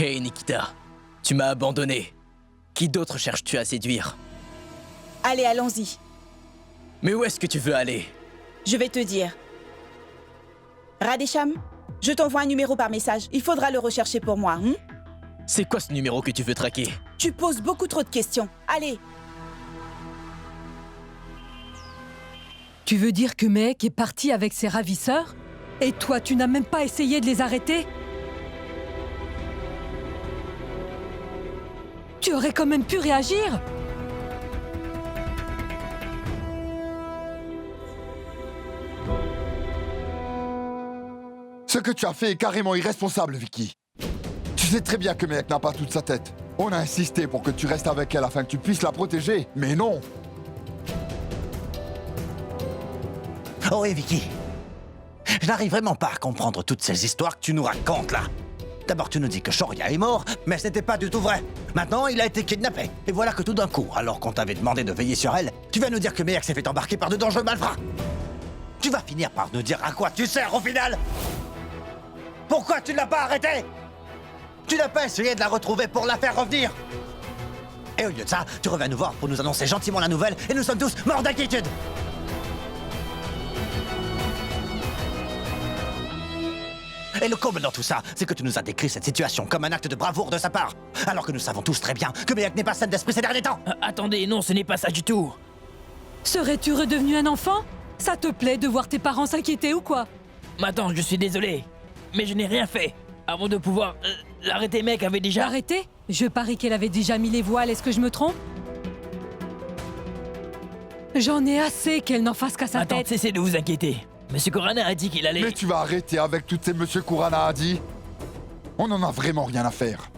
Hey Nikita, tu m'as abandonné. Qui d'autre cherches-tu à séduire? Allez, allons-y. Mais où est-ce que tu veux aller? Je vais te dire. Radesham, je t'envoie un numéro par message. Il faudra le rechercher pour moi. C'est quoi ce numéro que tu veux traquer? Tu poses beaucoup trop de questions. Allez. Tu veux dire que Mehek est parti avec ses ravisseurs? Et toi, tu n'as même pas essayé de les arrêter? Tu aurais quand même pu réagir! Ce que tu as fait est carrément irresponsable, Vicky. Tu sais très bien que Mehek n'a pas toute sa tête. On a insisté pour que tu restes avec elle afin que tu puisses la protéger, mais non. Oh oui, Vicky. Je n'arrive vraiment pas à comprendre toutes ces histoires que tu nous racontes, là. D'abord, tu nous dis que Shoria est mort, mais ce n'était pas du tout vrai. Maintenant, il a été kidnappé. Et voilà que tout d'un coup, alors qu'on t'avait demandé de veiller sur elle, tu vas nous dire que Mehek s'est fait embarquer par de dangereux malfrats. Tu vas finir par nous dire à quoi tu sers, au final. Pourquoi tu ne l'as pas arrêtée? Tu n'as pas essayé de la retrouver pour la faire revenir? Et au lieu de ça, tu reviens nous voir pour nous annoncer gentiment la nouvelle, et nous sommes tous morts d'inquiétude. Et le comble dans tout ça, c'est que tu nous as décrit cette situation comme un acte de bravoure de sa part, alors que nous savons tous très bien que Mehek n'est pas saine d'esprit ces derniers temps. Attendez, non, ce n'est pas ça du tout. Serais-tu redevenu un enfant? Ça te plaît de voir tes parents s'inquiéter ou quoi? Attends, je suis désolé, mais je n'ai rien fait. Avant de pouvoir l'arrêter, mec avait déjà... Arrêtez? Je parie qu'elle avait déjà mis les voiles, est-ce que je me trompe? J'en ai assez qu'elle n'en fasse qu'à sa Attends, tête. cessez de vous inquiéter. Monsieur Kurana a dit qu'il allait... Mais tu vas arrêter avec toutes ces Monsieur Kurana a dit. On n'en a vraiment rien à faire.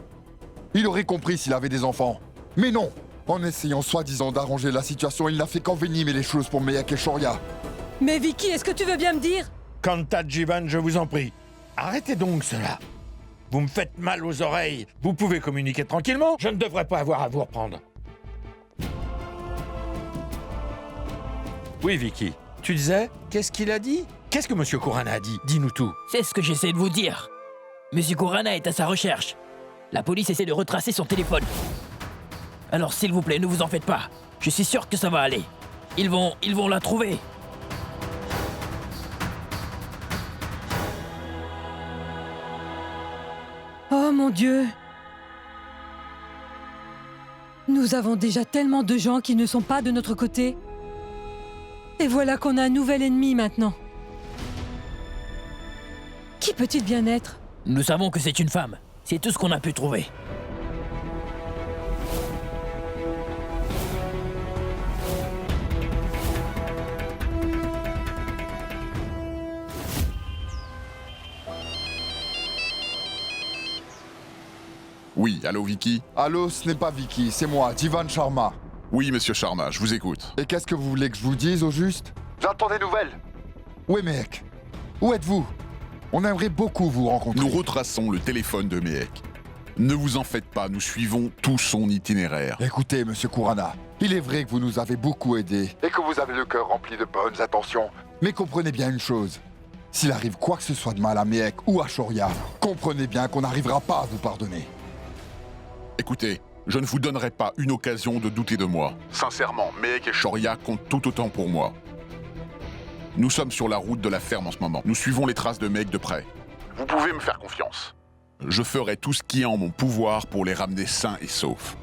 Il aurait compris s'il avait des enfants. Mais non. En essayant soi-disant d'arranger la situation, il n'a fait qu'envenimer les choses pour Mehek et Shoria. Mais Vicky, est-ce que tu veux bien me dire? Kanta Jivan, je vous en prie. Arrêtez donc cela. Vous me faites mal aux oreilles. Vous pouvez communiquer tranquillement. Je ne devrais pas avoir à vous reprendre. Oui, Vicky. Tu disais, qu'est-ce qu'il a dit? Qu'est-ce que Monsieur Kurana a dit? Dis-nous tout. C'est ce que j'essaie de vous dire. Monsieur Kurana est à sa recherche. La police essaie de retracer son téléphone. Alors s'il vous plaît, ne vous en faites pas. Je suis sûr que ça va aller. Ils vont la trouver. Oh mon Dieu! Nous avons déjà tellement de gens qui ne sont pas de notre côté. Et voilà qu'on a un nouvel ennemi maintenant. Qui peut-il bien être? Nous savons que c'est une femme. C'est tout ce qu'on a pu trouver. Oui, allô Vicky? Allô, ce n'est pas Vicky, c'est moi, Jivan Sharma. Oui, monsieur Sharma, je vous écoute. Et qu'est-ce que vous voulez que je vous dise au juste? J'attends des nouvelles. Où est Mehek? Où êtes-vous? On aimerait beaucoup vous rencontrer. Nous retraçons le téléphone de Mehek. Ne vous en faites pas, nous suivons tout son itinéraire. Écoutez, Monsieur Kurana, il est vrai que vous nous avez beaucoup aidés et que vous avez le cœur rempli de bonnes intentions. Mais comprenez bien une chose. S'il arrive quoi que ce soit de mal à Mehek ou à Shoria, comprenez bien qu'on n'arrivera pas à vous pardonner. Écoutez, je ne vous donnerai pas une occasion de douter de moi. Sincèrement, Mehek et Shoria comptent tout autant pour moi. Nous sommes sur la route de la ferme en ce moment. Nous suivons les traces de Mehek de près. Vous pouvez me faire confiance. Je ferai tout ce qui est en mon pouvoir pour les ramener sains et saufs.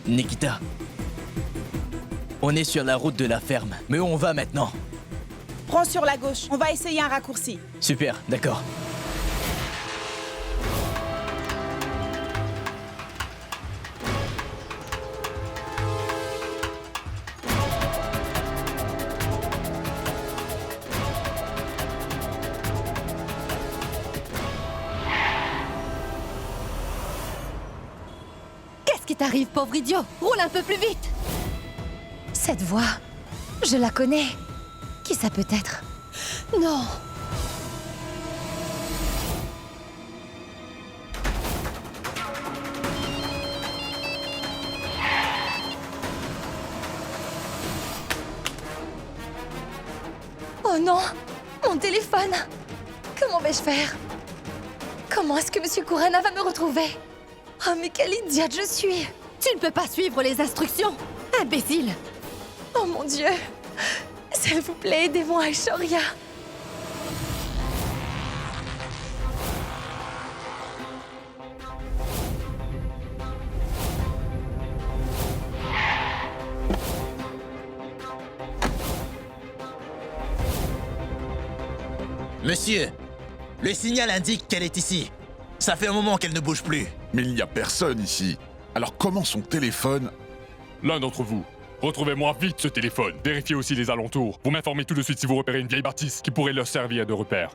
Nikita. On est sur la route de la ferme. Mais où on va maintenant? Prends sur la gauche. On va essayer un raccourci. Super, d'accord. Qu'est-ce qui t'arrive, pauvre idiot? Roule un peu plus vite! Cette voix, je la connais. Qui ça peut être? Non! non! Mon téléphone! Comment vais-je faire? Comment est-ce que Monsieur Kurana va me retrouver? Oh, mais quelle idiote je suis! Tu ne peux pas suivre les instructions! Imbécile! Oh mon Dieu! S'il vous plaît, aidez-moi, Aishoria! Monsieur, le signal indique qu'elle est ici. Ça fait un moment qu'elle ne bouge plus. Mais il n'y a personne ici. Alors comment son téléphone... L'un d'entre vous, retrouvez-moi vite ce téléphone. Vérifiez aussi les alentours. Vous m'informez tout de suite si vous repérez une vieille bâtisse qui pourrait leur servir de repère.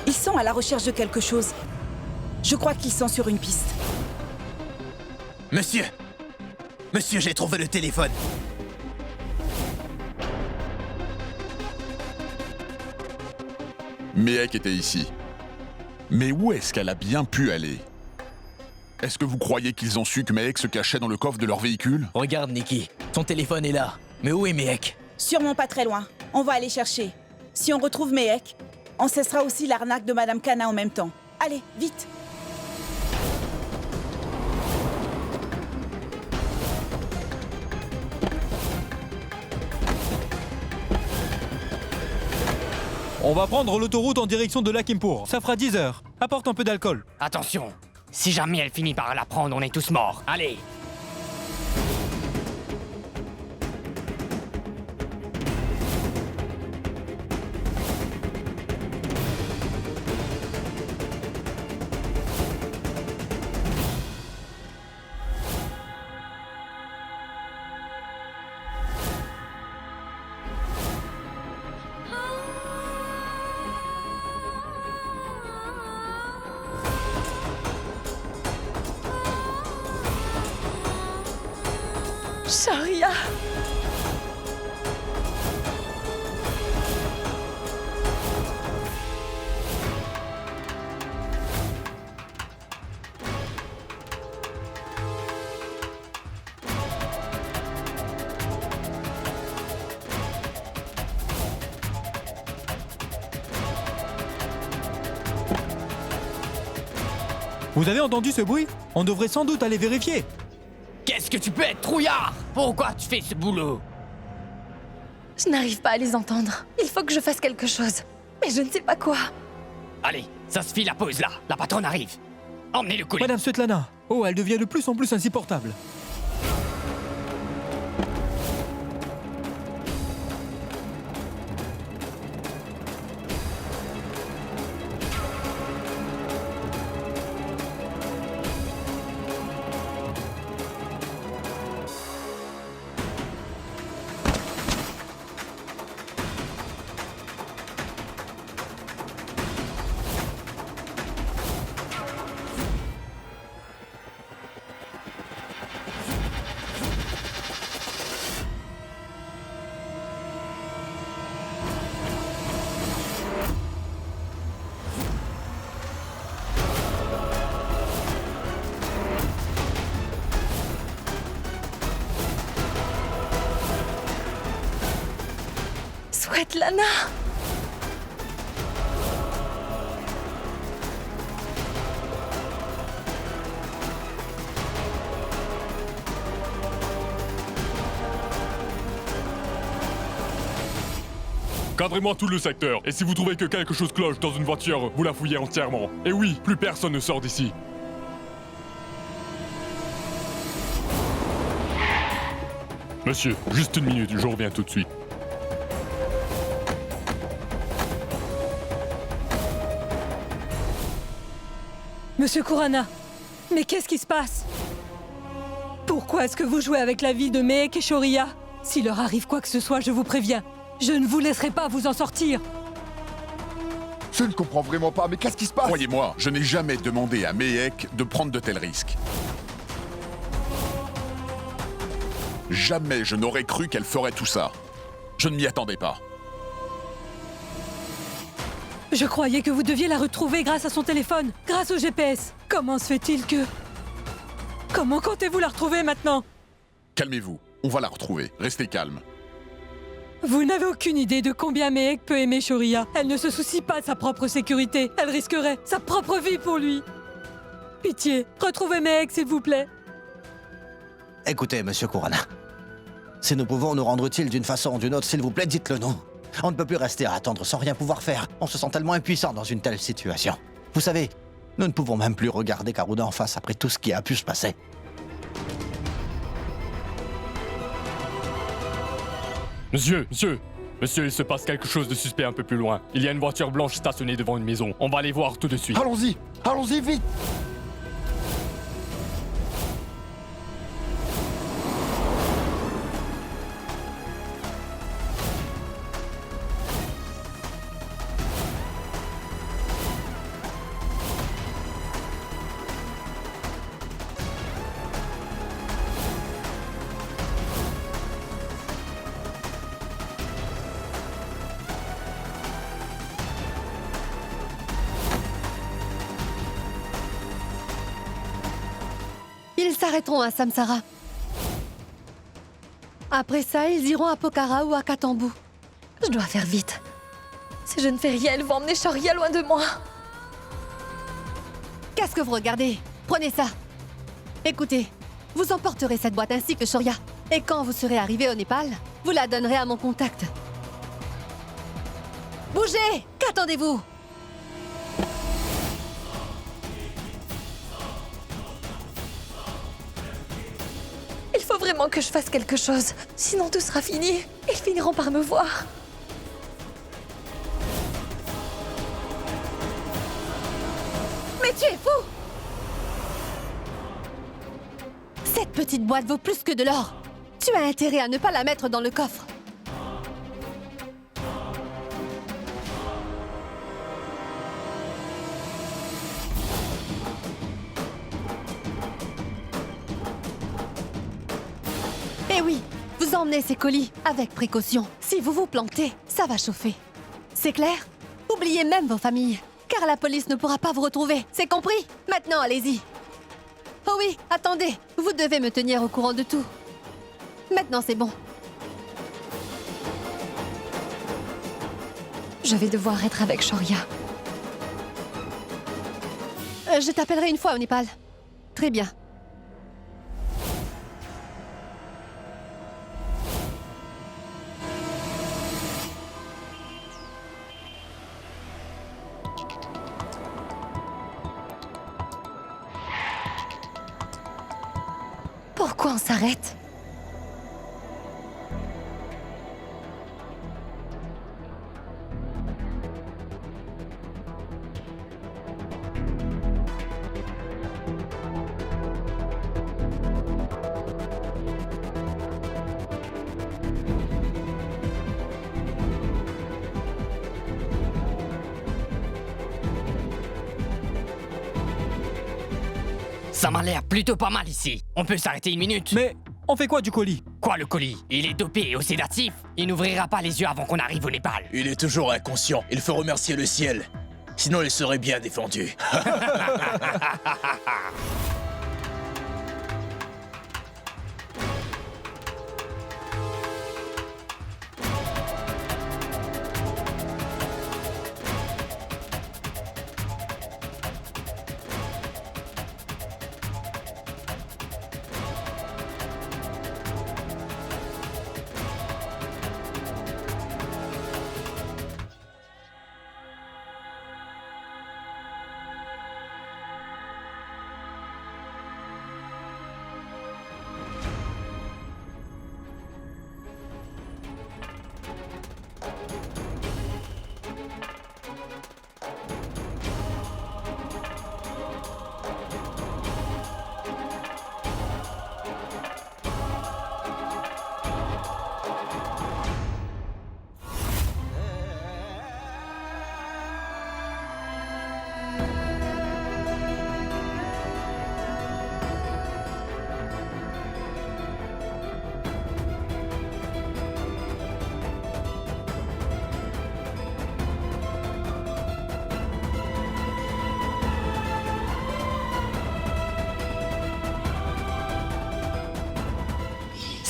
Ils sont à la recherche de quelque chose. Je crois qu'ils sont sur une piste. Monsieur! Monsieur, j'ai trouvé le téléphone. Méhek était ici. Mais où est-ce qu'elle a bien pu aller? Est-ce que vous croyez qu'ils ont su que Méhek se cachait dans le coffre de leur véhicule? Regarde, Nikki. Son téléphone est là. Mais où est Méhek? Sûrement pas très loin. On va aller chercher. Si on retrouve Méhek, on cessera aussi l'arnaque de Madame Kana en même temps. Allez, vite! On va prendre l'autoroute en direction de Lakhimpur. Ça fera 10 heures. Apporte un peu d'alcool. Attention. Si jamais elle finit par la prendre, on est tous morts. Allez. Sharia! Vous avez entendu ce bruit? On devrait sans doute aller vérifier. Qu'est-ce que tu peux être, trouillard? Pourquoi tu fais ce boulot? Je n'arrive pas à les entendre. Il faut que je fasse quelque chose. Mais je ne sais pas quoi. Allez, ça suffit la pause là. La patronne arrive. Emmenez le coulis. Madame Svetlana. Oh, elle devient de plus en plus insupportable. Svetlana! Cadrez-moi tout le secteur, et si vous trouvez que quelque chose cloche dans une voiture, vous la fouillez entièrement. Et oui, plus personne ne sort d'ici. Monsieur, juste une minute, je reviens tout de suite. Monsieur Kurana, mais qu'est-ce qui se passe? Pourquoi est-ce que vous jouez avec la vie de Méhek et Shoria? S'il leur arrive quoi que ce soit, je vous préviens, je ne vous laisserai pas vous en sortir. Je ne comprends vraiment pas, mais qu'est-ce qui se passe? Croyez-moi, je n'ai jamais demandé à Méhek de prendre de tels risques. Jamais je n'aurais cru qu'elle ferait tout ça. Je ne m'y attendais pas. Je croyais que vous deviez la retrouver grâce à son téléphone, grâce au GPS. Comment se fait-il que... Comment comptez-vous la retrouver maintenant? Calmez-vous, on va la retrouver. Restez calme. Vous n'avez aucune idée de combien Mehek peut aimer Shoria. Elle ne se soucie pas de sa propre sécurité. Elle risquerait sa propre vie pour lui. Pitié, retrouvez Mehek, s'il vous plaît. Écoutez, monsieur Kurana. Si nous pouvons nous rendre utiles d'une façon ou d'une autre, s'il vous plaît, dites-le nous. On ne peut plus rester à attendre sans rien pouvoir faire. On se sent tellement impuissant dans une telle situation. Vous savez, nous ne pouvons même plus regarder Karuna en face après tout ce qui a pu se passer. Monsieur, il se passe quelque chose de suspect un peu plus loin. Il y a une voiture blanche stationnée devant une maison. On va aller voir tout de suite. Allons-y, vite. Ils s'arrêteront à Samsara. Après ça, ils iront à Pokhara ou à Katambu. Je dois faire vite. Si je ne fais rien, ils vont emmener Shoria loin de moi. Qu'est-ce que vous regardez? Prenez ça. Écoutez, vous emporterez cette boîte ainsi que Shoria. Et quand vous serez arrivé au Népal, vous la donnerez à mon contact. Bougez! Qu'attendez-vous? Il faut vraiment que je fasse quelque chose. Sinon tout sera fini. Ils finiront par me voir. Mais tu es fou! Cette petite boîte vaut plus que de l'or. Tu as intérêt à ne pas la mettre dans le coffre. Eh oui, vous emmenez ces colis avec précaution. Si vous vous plantez, ça va chauffer. C'est clair? Oubliez même vos familles, car la police ne pourra pas vous retrouver. C'est compris? Maintenant, allez-y. Oh oui, attendez, vous devez me tenir au courant de tout. Maintenant, c'est bon. Je vais devoir être avec Shoria. Je t'appellerai une fois au Népal. Très bien. Pourquoi on s'arrête? Ça m'a l'air plutôt pas mal ici. On peut s'arrêter une minute. Mais on fait quoi du colis? Quoi le colis? Il est dopé et sédatif. Il n'ouvrira pas les yeux avant qu'on arrive au Népal. Il est toujours inconscient. Il faut remercier le ciel. Sinon, il serait bien défendu.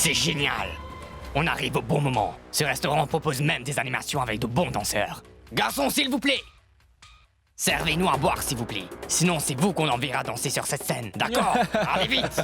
C'est génial. On arrive au bon moment. Ce restaurant propose même des animations avec de bons danseurs. Garçon, s'il vous plaît! Servez-nous à boire, s'il vous plaît. Sinon, c'est vous qu'on enverra danser sur cette scène, d'accord? Allez vite!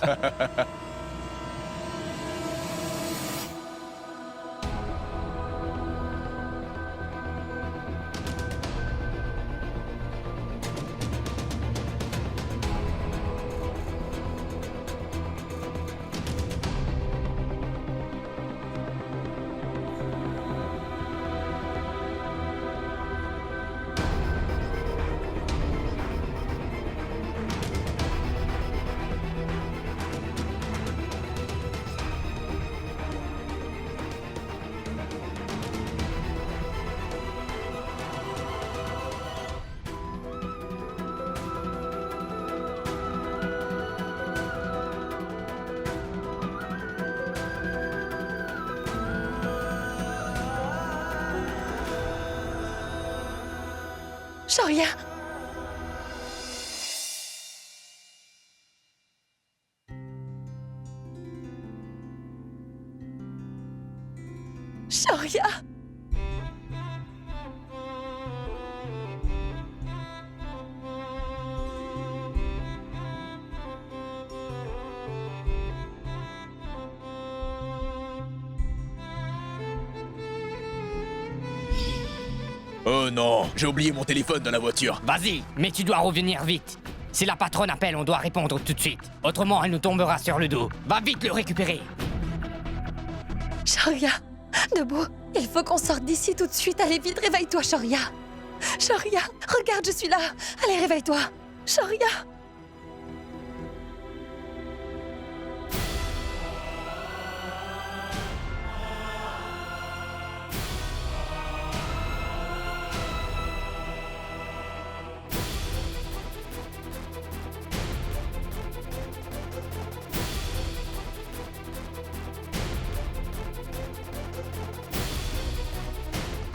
Shoria! Shoria! Oh non, j'ai oublié mon téléphone dans la voiture. Vas-y, mais tu dois revenir vite. Si la patronne appelle, on doit répondre tout de suite. Autrement, elle nous tombera sur le dos. Va vite le récupérer. Shoria! Debout! Il faut qu'on sorte d'ici tout de suite. Allez vite, réveille-toi, Shoria! Shoria! Regarde, je suis là! Allez, réveille-toi! Shoria!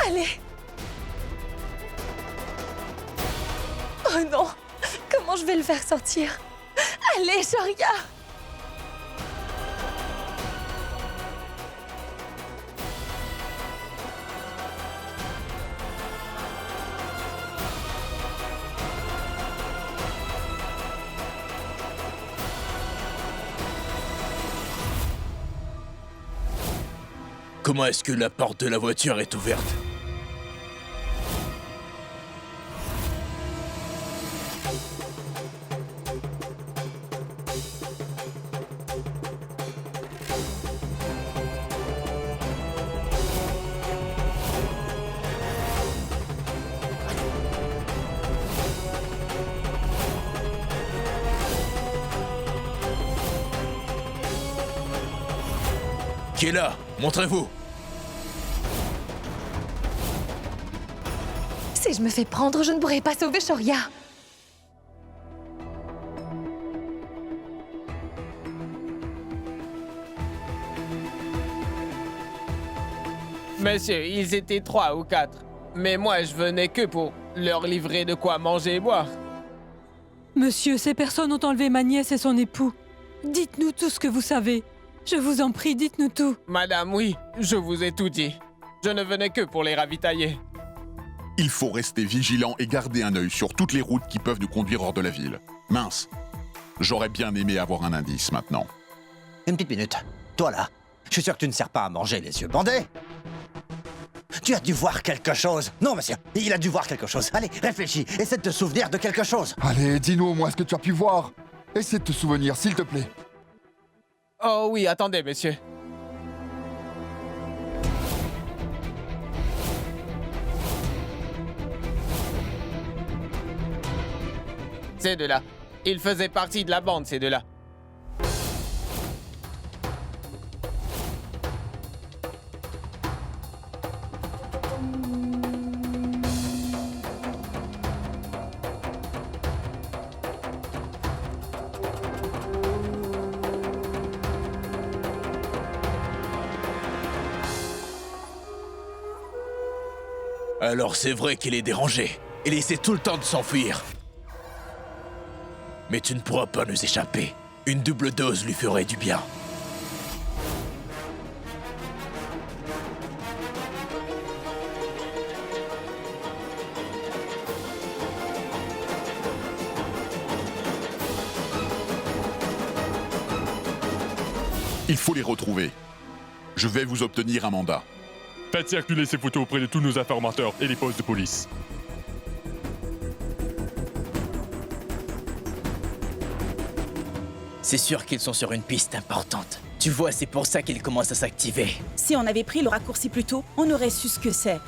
Allez! Oh non! Comment je vais le faire sortir? Allez, Shoria! Comment est-ce que la porte de la voiture est ouverte? Qui est là? Montrez-vous! Si je me fais prendre, je ne pourrai pas sauver Shoria. Monsieur, ils étaient 3 ou 4. Mais moi, je venais que pour leur livrer de quoi manger et boire. Monsieur, ces personnes ont enlevé ma nièce et son époux. Dites-nous tout ce que vous savez. Je vous en prie, dites-nous tout. Madame, oui, je vous ai tout dit. Je ne venais que pour les ravitailler. Il faut rester vigilant et garder un œil sur toutes les routes qui peuvent nous conduire hors de la ville. Mince, j'aurais bien aimé avoir un indice maintenant. Une petite minute. Toi là, je suis sûr que tu ne sers pas à manger les yeux bandés. Tu as dû voir quelque chose. Non, monsieur, il a dû voir quelque chose. Allez, réfléchis, essaie de te souvenir de quelque chose. Allez, dis-nous au moins ce que tu as pu voir. Essaie de te souvenir, s'il te plaît. Oh oui, attendez, monsieur. Ces deux-là. Ils faisaient partie de la bande, ces deux-là. Alors c'est vrai qu'il est dérangé. Il essaie tout le temps de s'enfuir. Mais tu ne pourras pas nous échapper. Une double dose lui ferait du bien. Il faut les retrouver. Je vais vous obtenir un mandat. Faites circuler ces photos auprès de tous nos informateurs et les postes de police. C'est sûr qu'ils sont sur une piste importante. Tu vois, c'est pour ça qu'ils commencent à s'activer. Si on avait pris le raccourci plus tôt, on aurait su ce que c'est.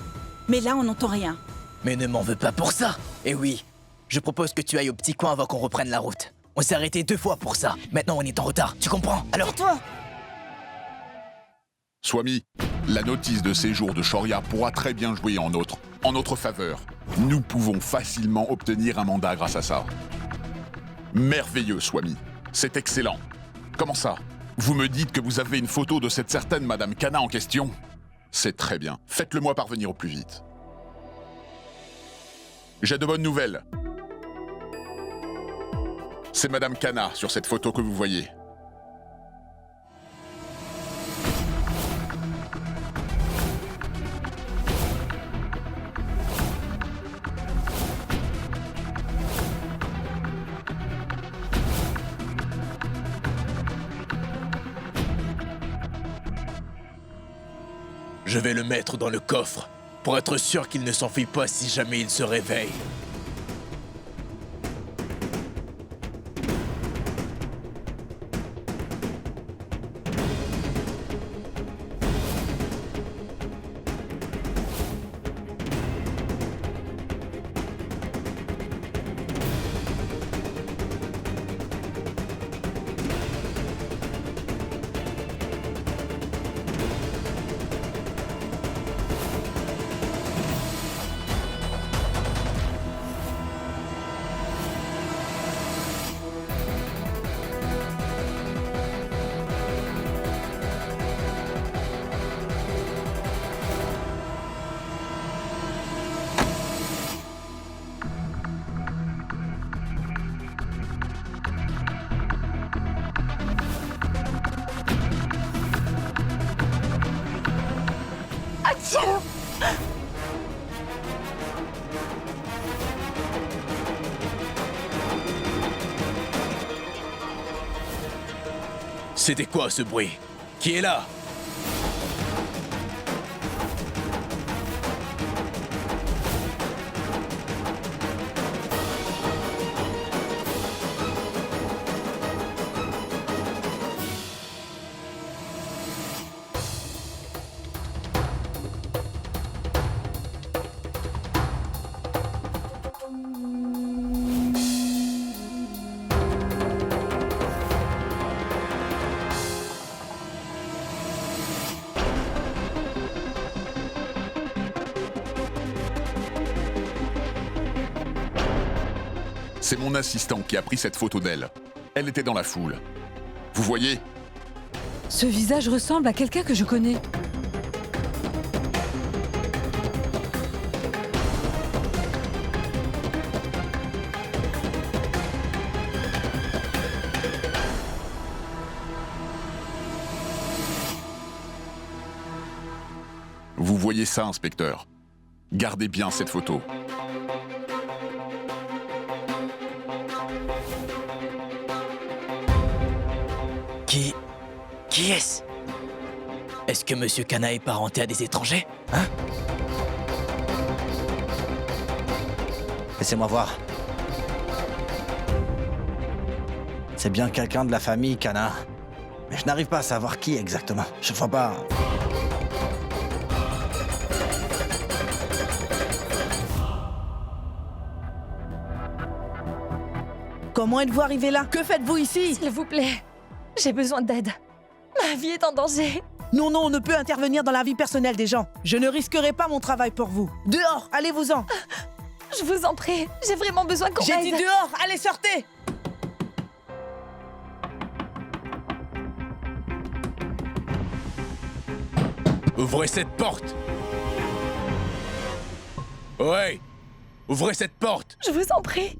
Mais là, on n'entend rien. Mais ne m'en veux pas pour ça. Et oui, je propose que tu ailles au petit coin avant qu'on reprenne la route. On s'est arrêté 2 fois pour ça. Maintenant, on est en retard. Tu comprends? Alors toi. Swami, la notice de séjour de Shoria pourra très bien jouer en notre faveur. Nous pouvons facilement obtenir un mandat grâce à ça. Merveilleux, Swami. C'est excellent. Comment ça? Vous me dites que vous avez une photo de cette certaine Madame Kana en question? C'est très bien. Faites-le-moi parvenir au plus vite. J'ai de bonnes nouvelles. C'est Madame Kana sur cette photo que vous voyez. je vais le mettre dans le coffre pour être sûr qu'il ne s'enfuit pas si jamais il se réveille. C'était quoi ce bruit? Qui est là? C'est mon assistant qui a pris cette photo d'elle. Elle était dans la foule. Vous voyez? Ce visage ressemble à quelqu'un que je connais. Vous voyez ça, inspecteur? Gardez bien cette photo. Qui est-ce? Est-ce que Monsieur Kana est parenté à des étrangers? Hein? Laissez-moi voir. C'est bien quelqu'un de la famille Kana. Mais je n'arrive pas à savoir qui exactement. Je vois pas... Comment êtes-vous arrivé là? Que faites-vous ici? S'il vous plaît, j'ai besoin d'aide. Ma vie est en danger. Non, on ne peut intervenir dans la vie personnelle des gens. Je ne risquerai pas mon travail pour vous. Dehors, allez-vous-en. Je vous en prie, j'ai vraiment besoin qu'on m'aide. J'ai dit dehors, allez, sortez. Ouvrez cette porte! Ouais! Ouvrez cette porte! Je vous en prie.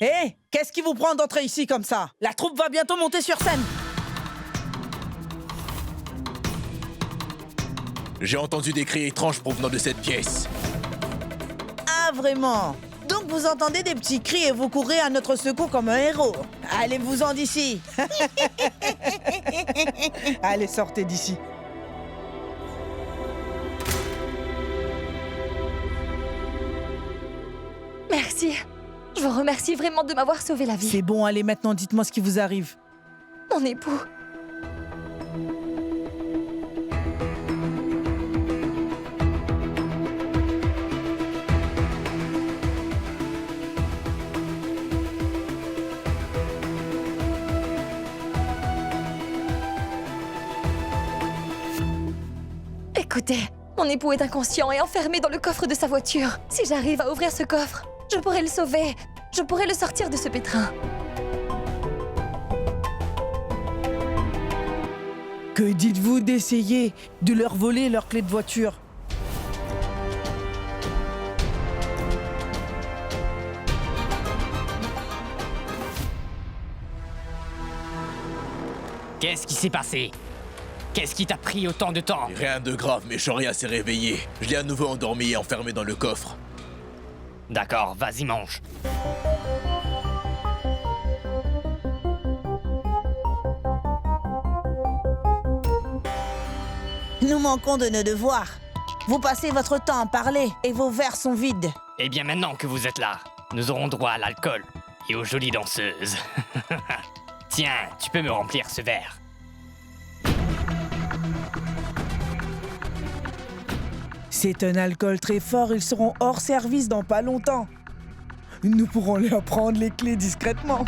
Hé, qu'est-ce qui vous prend d'entrer ici comme ça? La troupe va bientôt monter sur scène. J'ai entendu des cris étranges provenant de cette pièce. vraiment. Donc vous entendez des petits cris et vous courez à notre secours comme un héros. Allez-vous-en d'ici. Allez, sortez d'ici. Merci. Je vous remercie vraiment de m'avoir sauvé la vie. C'est bon, allez maintenant, dites-moi ce qui vous arrive. Mon époux. Écoutez, mon époux est inconscient et enfermé dans le coffre de sa voiture. Si j'arrive à ouvrir ce coffre, je pourrai le sauver. Je pourrai le sortir de ce pétrin. Que dites-vous d'essayer de leur voler leur clé de voiture? Qu'est-ce qui s'est passé? Qu'est-ce qui t'a pris autant de temps? Rien de grave, mais Shoria s'est réveillé. Je l'ai à nouveau endormi et enfermé dans le coffre. D'accord, vas-y, mange. Nous manquons de nos devoirs. Vous passez votre temps à parler et vos verres sont vides. Eh bien, maintenant que vous êtes là, nous aurons droit à l'alcool et aux jolies danseuses. Tiens, tu peux me remplir ce verre. C'est un alcool très fort, ils seront hors service dans pas longtemps. Nous pourrons leur prendre les clés discrètement.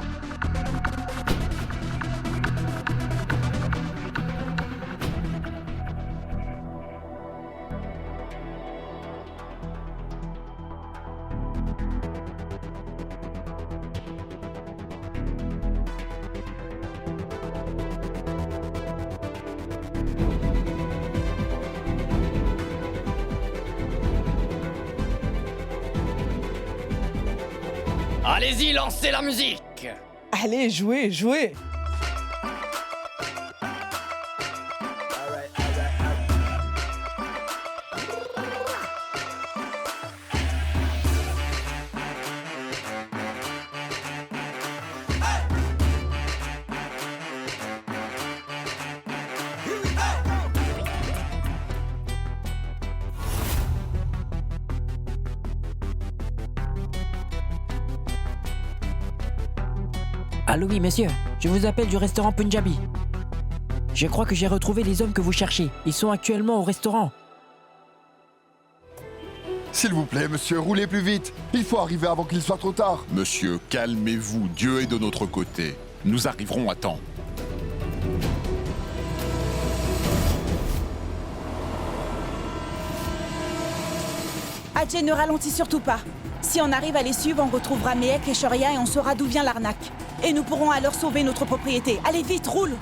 Allez-y, lancez la musique! Allez, jouez, jouez! Allô oui, monsieur. Je vous appelle du restaurant Punjabi. Je crois que j'ai retrouvé les hommes que vous cherchez. Ils sont actuellement au restaurant. S'il vous plaît, monsieur, roulez plus vite. Il faut arriver avant qu'il soit trop tard. Monsieur, calmez-vous, Dieu est de notre côté. Nous arriverons à temps. Ajay, ne ralentis surtout pas. Si on arrive à les suivre, on retrouvera Mehek et Shoria et on saura d'où vient l'arnaque. Et nous pourrons alors sauver notre propriété. Allez vite, roule!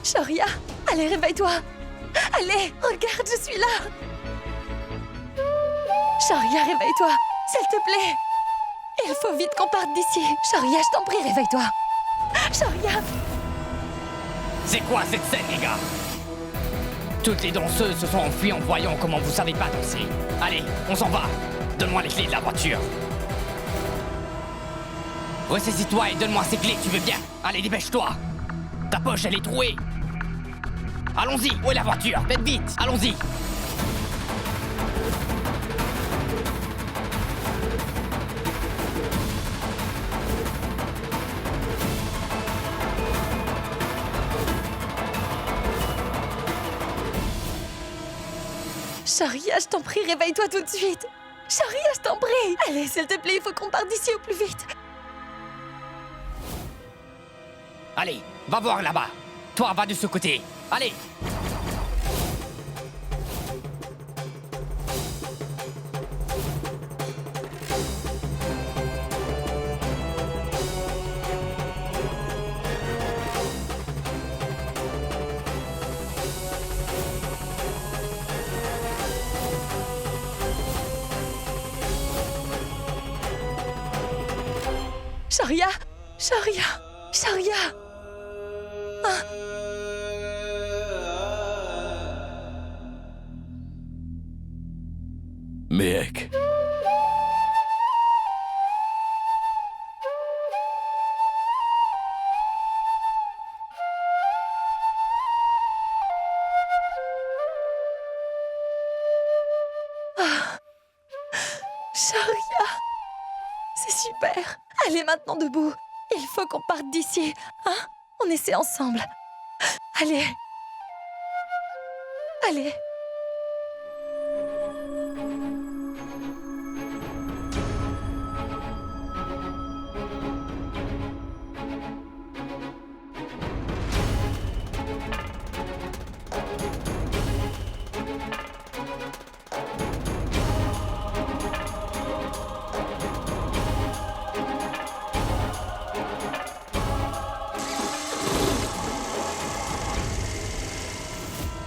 Shoria, allez, réveille-toi. Allez, regarde, je suis là. Shoria, réveille-toi, s'il te plaît. Il faut vite qu'on parte d'ici. Shoria, je t'en prie, réveille-toi. Shoria. C'est quoi cette scène, les gars? Toutes les danseuses se sont enfuies en voyant comment vous savez pas danser. Allez, on s'en va. Donne-moi les clés de la voiture. Ressaisis-toi et donne-moi ces clés, tu veux bien? Allez, dépêche-toi. Ta poche, elle est trouée. Allons-y, où est la voiture? Faites vite, allons-y. Shoria, je t'en prie, réveille-toi tout de suite. Shoria, je t'en prie. Allez, s'il te plaît, il faut qu'on parte d'ici au plus vite. Allez, va voir là-bas. Toi, va de ce côté. Allez. Shoria, Shoria, Shoria. Ah. Méhek. Shoria. C'est super. Allez maintenant debout. Il faut qu'on parte d'ici. Hein? On essaie ensemble. Allez. Allez.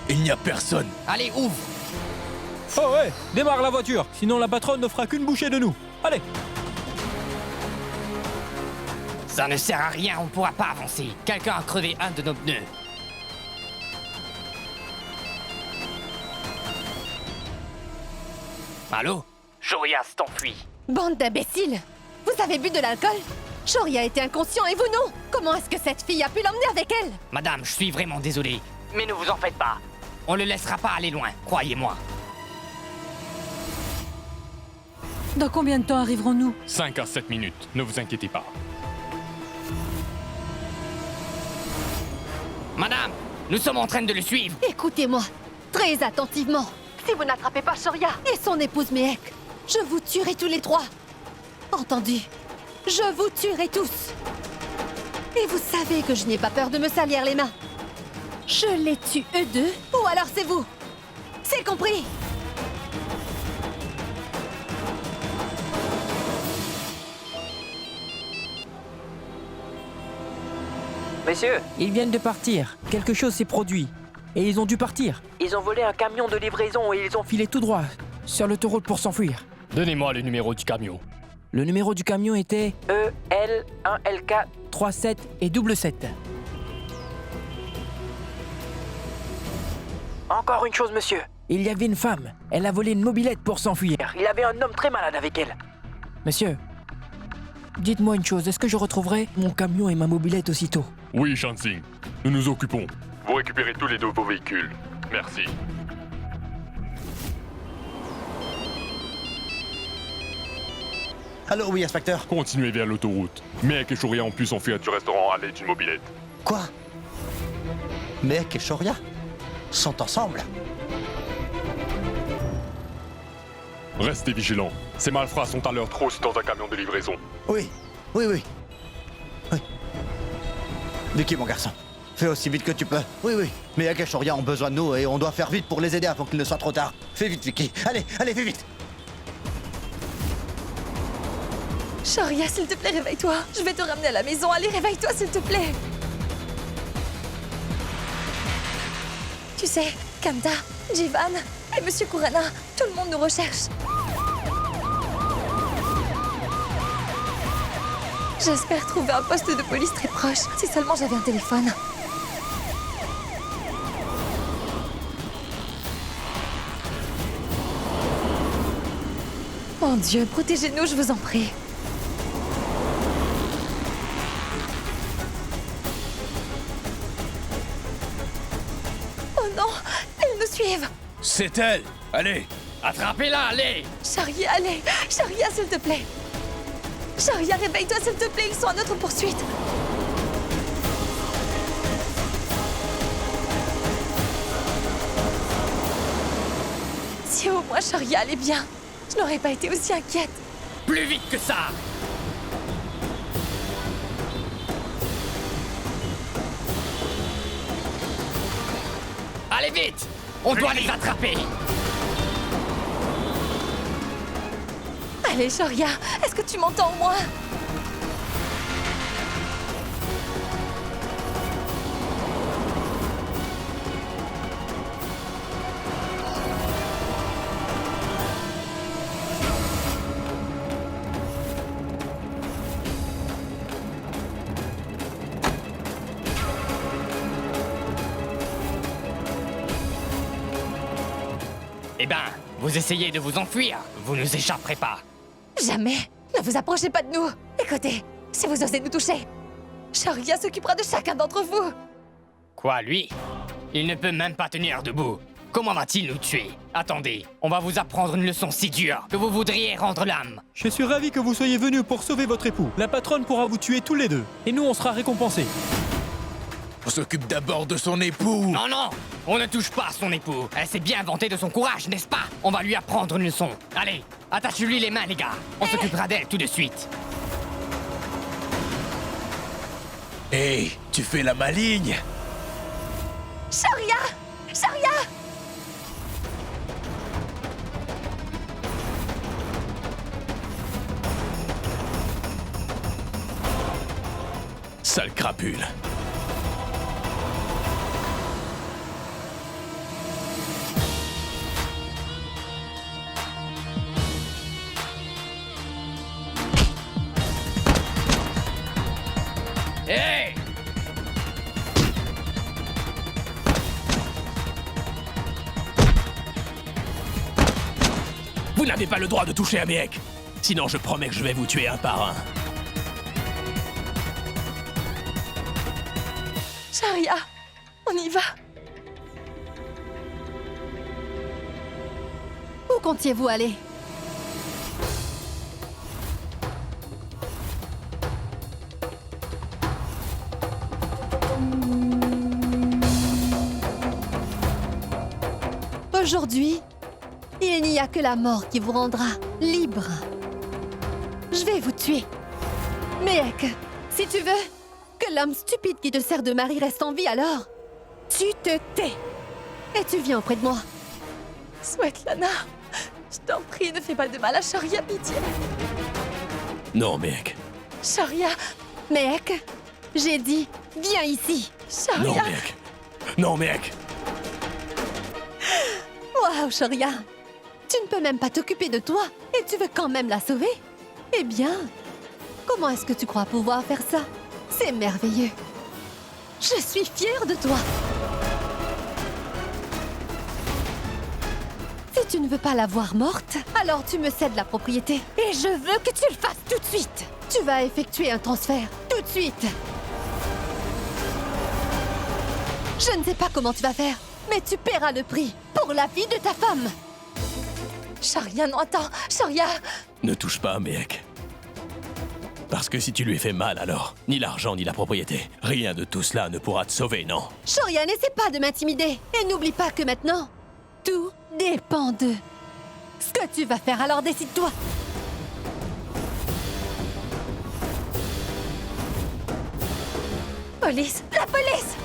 Il n'y a personne. Allez, ouvre. Oh ouais, démarre la voiture, sinon la patronne ne fera qu'une bouchée de nous. Allez. Ça ne sert à rien, on ne pourra pas avancer. Quelqu'un a crevé un de nos pneus. Allô? Shoria s'enfuit. Bande d'imbéciles. Vous avez bu de l'alcool? Shoria était inconscient et vous non. Comment est-ce que cette fille a pu l'emmener avec elle? Madame, je suis vraiment désolé. Mais ne vous en faites pas. On le laissera pas aller loin, croyez-moi. Dans combien de temps arriverons-nous? 5 à 7 minutes, ne vous inquiétez pas. Madame, nous sommes en train de le suivre. Écoutez-moi, très attentivement. Si vous n'attrapez pas Shoria et son épouse Méhek, je vous tuerai tous les trois. Entendu? Je vous tuerai tous. Et vous savez que je n'ai pas peur de me salir les mains. Je les tue eux deux, ou alors c'est vous. C'est compris? Messieurs, ils viennent de partir. Quelque chose s'est produit. Et ils ont dû partir. Ils ont volé un camion de livraison et ils ont filé tout droit sur l'autoroute pour s'enfuir. Donnez-moi le numéro du camion. Le numéro du camion était EL1LK 37 et 77. Encore une chose, monsieur. Il y avait une femme. Elle a volé une mobilette pour s'enfuir. Il y avait un homme très malade avec elle. Monsieur, dites-moi une chose. Est-ce que je retrouverai mon camion et ma mobilette aussitôt? Oui, Shansing. Nous nous occupons. Vous récupérez tous les deux vos véhicules. Merci. Allô, oui, inspecteur. Continuez vers l'autoroute. Méhek et Shoria ont pu s'enfuir du restaurant à l'aide d'une mobilette. Quoi? Méhek et Shoria sont ensemble? Restez vigilants. Ces malfrats sont à leur trousse dans un camion de livraison. Oui, oui, oui. Oui. Vicky, mon garçon, fais aussi vite que tu peux. Oui, oui. Méhek et Shoria ont besoin de nous et on doit faire vite pour les aider avant qu'il ne soit trop tard. Fais vite, Vicky. Allez, allez, fais vite. Shoria, s'il te plaît, réveille-toi. Je vais te ramener à la maison. Allez, réveille-toi, s'il te plaît. Tu sais, Kanta, Jivan et Monsieur Kurana, tout le monde nous recherche. J'espère trouver un poste de police très proche, si seulement j'avais un téléphone. Mon Dieu, protégez-nous, je vous en prie. Oh non, elles nous suivent. C'est elle. Allez. Attrapez-la, allez. Sharia, allez. Sharia, s'il te plaît. Sharia, réveille-toi, s'il te plaît, ils sont à notre poursuite. Si au moins Sharia allait bien, je n'aurais pas été aussi inquiète. Plus vite que ça. Allez vite. On doit les attraper. Allez, Sharia, est-ce que tu m'entends au moins? Eh ben, vous essayez de vous enfuir. Vous ne nous échapperez pas. Jamais. Ne vous approchez pas de nous. Écoutez, si vous osez nous toucher, Sharia s'occupera de chacun d'entre vous. Quoi, lui? Il ne peut même pas tenir debout. Comment va-t-il nous tuer? Attendez, on va vous apprendre une leçon si dure que vous voudriez rendre l'âme. Je suis ravi que vous soyez venus pour sauver votre époux. La patronne pourra vous tuer tous les deux. Et nous, on sera récompensés. On s'occupe d'abord de son époux. Non, non, on ne touche pas à son époux. Elle s'est bien vantée de son courage, n'est-ce pas? On va lui apprendre une leçon. Allez, attachez-lui les mains, les gars. On s'occupera d'elle tout de suite. Hé, tu fais la maligne. Sharia! Sharia! Sale crapule. Hé! Vous n'avez pas le droit de toucher à Méhek. Sinon, je promets que je vais vous tuer un par un. Sharia, on y va. Où comptiez-vous aller? Aujourd'hui, il n'y a que la mort qui vous rendra libre. Je vais vous tuer. Méhek, si tu veux que l'homme stupide qui te sert de mari reste en vie, alors tu te tais. Et tu viens auprès de moi. Svetlana, je t'en prie, ne fais pas de mal à Sharia, pitié. Non, Méhek. Sharia, Méhek, j'ai dit, viens ici. Sharia. Non, Méhek. Non, Méhek. Waouh, Sharia, tu ne peux même pas t'occuper de toi et tu veux quand même la sauver? Eh bien, comment est-ce que tu crois pouvoir faire ça? C'est merveilleux. Je suis fière de toi. Si tu ne veux pas la voir morte, alors tu me cèdes la propriété. Et je veux que tu le fasses tout de suite. Tu vas effectuer un transfert, tout de suite. Je ne sais pas comment tu vas faire, mais tu paieras le prix pour la vie de ta femme. Sharia, non, attends, Sharia. Ne touche pas à Méhek. Parce que si tu lui fais mal, alors, ni l'argent ni la propriété, rien de tout cela ne pourra te sauver, non? Sharia, n'essaie pas de m'intimider. Et n'oublie pas que maintenant, tout dépend de ce que tu vas faire, alors décide-toi. Police! La police!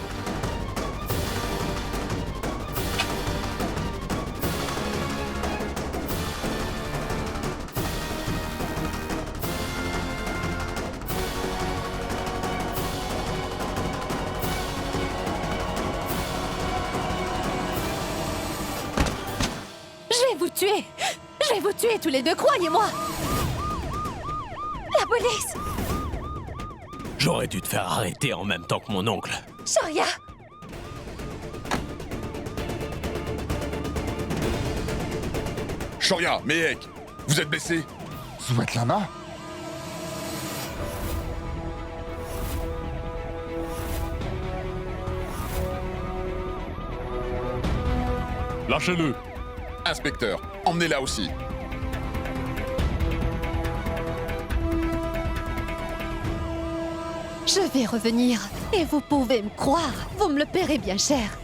tuer. Je vais vous tuer tous les deux, croyez-moi. La police! J'aurais dû te faire arrêter en même temps que mon oncle. Shoria! Shoria, Mehek, vous êtes blessé? Svetlana? Lâchez-le. Inspecteur, emmenez-la aussi. Je vais revenir. Et vous pouvez me croire, vous me le paierez bien cher.